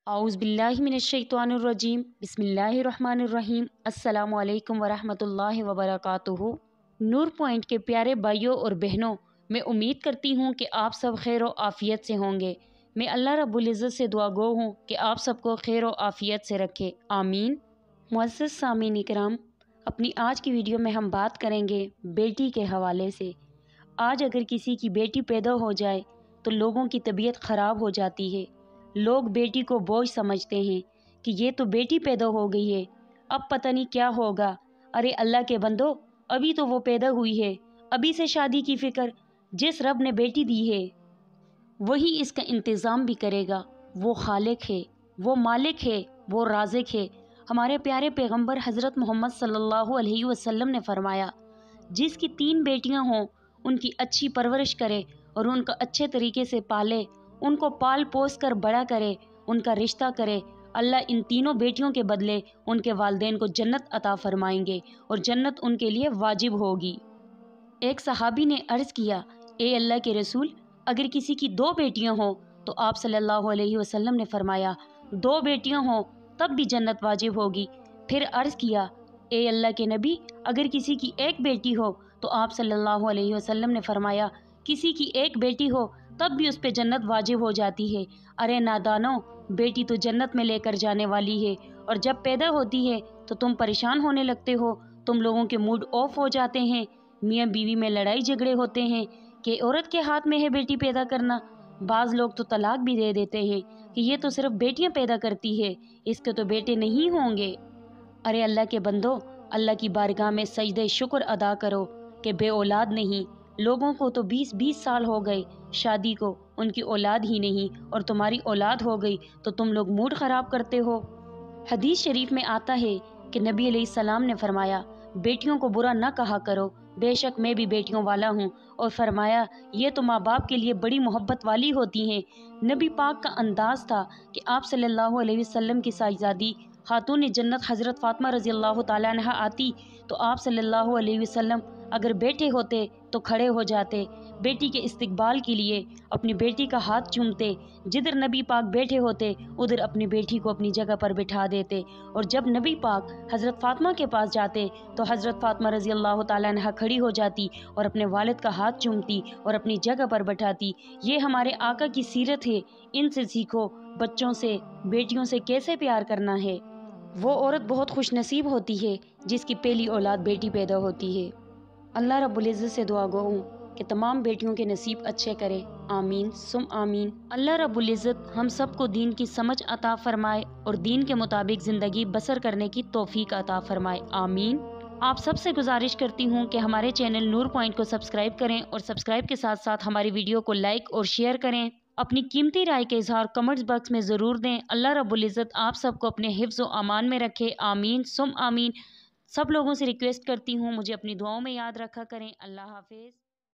اعوذ باللہ من الشیطان الرجیم، بسم اللہ الرحمن الرحیم۔ السلام علیکم ورحمۃ اللہ وبرکاتہ۔ نور پوائنٹ کے پیارے بھائیوں اور بہنوں، میں امید کرتی ہوں کہ آپ سب خیر و عافیت سے ہوں گے۔ میں اللہ رب العزت سے دعا گو ہوں کہ آپ سب کو خیر و عافیت سے رکھے، آمین۔ معزز سامعین کرام، اپنی آج کی ویڈیو میں ہم بات کریں گے بیٹی کے حوالے سے۔ آج اگر کسی کی بیٹی پیدا ہو جائے تو لوگوں کی طبیعت خراب ہو جاتی ہے۔ لوگ بیٹی کو بوجھ سمجھتے ہیں کہ یہ تو بیٹی پیدا ہو گئی ہے، اب پتہ نہیں کیا ہوگا۔ ارے اللہ کے بندو، ابھی تو وہ پیدا ہوئی ہے، ابھی سے شادی کی فکر۔ جس رب نے بیٹی دی ہے وہی اس کا انتظام بھی کرے گا۔ وہ خالق ہے، وہ مالک ہے، وہ رازق ہے۔ ہمارے پیارے پیغمر حضرت محمد صلی اللہ علیہ وسلم نے فرمایا، جس کی 3 بیٹیاں ہوں ان کی اچھی پرورش کرے اور ان کا اچھے طریقے سے پالے، ان کو پال پوس کر بڑا کرے، ان کا رشتہ کرے، اللہ ان تینوں بیٹیوں کے بدلے ان کے والدین کو جنت عطا فرمائیں گے اور جنت ان کے لیے واجب ہوگی۔ ایک صحابی نے عرض کیا، اے اللہ کے رسول، اگر کسی کی 2 بیٹیاں ہوں تو آپ صلی اللہ علیہ وسلم نے فرمایا 2 بیٹیاں ہوں تب بھی جنت واجب ہوگی۔ پھر عرض کیا، اے اللہ کے نبی، اگر کسی کی 1 بیٹی ہو تو آپ صلی اللہ علیہ وسلم نے فرمایا کسی کی 1 بیٹی ہو تب بھی اس پہ جنت واجب ہو جاتی ہے۔ ارے نادانو، بیٹی تو جنت میں لے کر جانے والی ہے، اور جب پیدا ہوتی ہے تو تم پریشان ہونے لگتے ہو، تم لوگوں کے موڈ آف ہو جاتے ہیں، میاں بیوی میں لڑائی جھگڑے ہوتے ہیں کہ عورت کے ہاتھ میں ہے بیٹی پیدا کرنا۔ بعض لوگ تو طلاق بھی دے دیتے ہیں کہ یہ تو صرف بیٹیاں پیدا کرتی ہے، اس کے تو بیٹے نہیں ہوں گے۔ ارے اللہ کے بندو، اللہ کی بارگاہ میں سجدہ شکر ادا کرو کہ بے اولاد نہیں۔ لوگوں کو تو 20 سال ہو گئے شادی کو، ان کی اولاد ہی نہیں، اور تمہاری اولاد ہو گئی تو تم لوگ موڈ خراب کرتے ہو۔ حدیث شریف میں آتا ہے کہ نبی علیہ السلام نے فرمایا، بیٹیوں کو برا نہ کہا کرو، بے شک میں بھی بیٹیوں والا ہوں، اور فرمایا یہ تو ماں باپ کے لیے بڑی محبت والی ہوتی ہیں۔ نبی پاک کا انداز تھا کہ آپ صلی اللہ علیہ وسلم کی صاحبزادی خاتون جنت حضرت فاطمہ رضی اللہ تعالیٰ عنہا آتی تو آپ صلی اللہ علیہ وسلم اگر بیٹھے ہوتے تو کھڑے ہو جاتے، بیٹی کے استقبال کے لیے اپنی بیٹی کا ہاتھ چومتے، جدھر نبی پاک بیٹھے ہوتے ادھر اپنی بیٹی کو اپنی جگہ پر بٹھا دیتے، اور جب نبی پاک حضرت فاطمہ کے پاس جاتے تو حضرت فاطمہ رضی اللہ تعالیٰ عنہا کھڑی ہو جاتی اور اپنے والد کا ہاتھ چومتی اور اپنی جگہ پر بٹھاتی۔ یہ ہمارے آقا کی سیرت ہے، ان سے سیکھو، بچوں سے، بیٹیوں سے کیسے پیار کرنا ہے۔ وہ عورت بہت خوش نصیب ہوتی ہے جس کی پہلی اولاد بیٹی پیدا ہوتی ہے۔ اللہ رب العزت سے دعا گو ہوں کہ تمام بیٹیوں کے نصیب اچھے کرے، آمین ثم آمین۔ اللہ رب العزت ہم سب کو دین کی سمجھ عطا فرمائے اور دین کے مطابق زندگی بسر کرنے کی توفیق عطا فرمائے، آمین۔ آپ سب سے گزارش کرتی ہوں کہ ہمارے چینل نور پوائنٹ کو سبسکرائب کریں اور سبسکرائب کے ساتھ ساتھ ہماری ویڈیو کو لائک اور شیئر کریں۔ اپنی قیمتی رائے کا اظہار کمنٹس باکس میں ضرور دیں۔ اللہ رب العزت آپ سب کو اپنے حفظ و امان میں رکھے، آمین ثم آمین۔ سب لوگوں سے ریکویسٹ کرتی ہوں مجھے اپنی دعاؤں میں یاد رکھا کریں۔ اللہ حافظ۔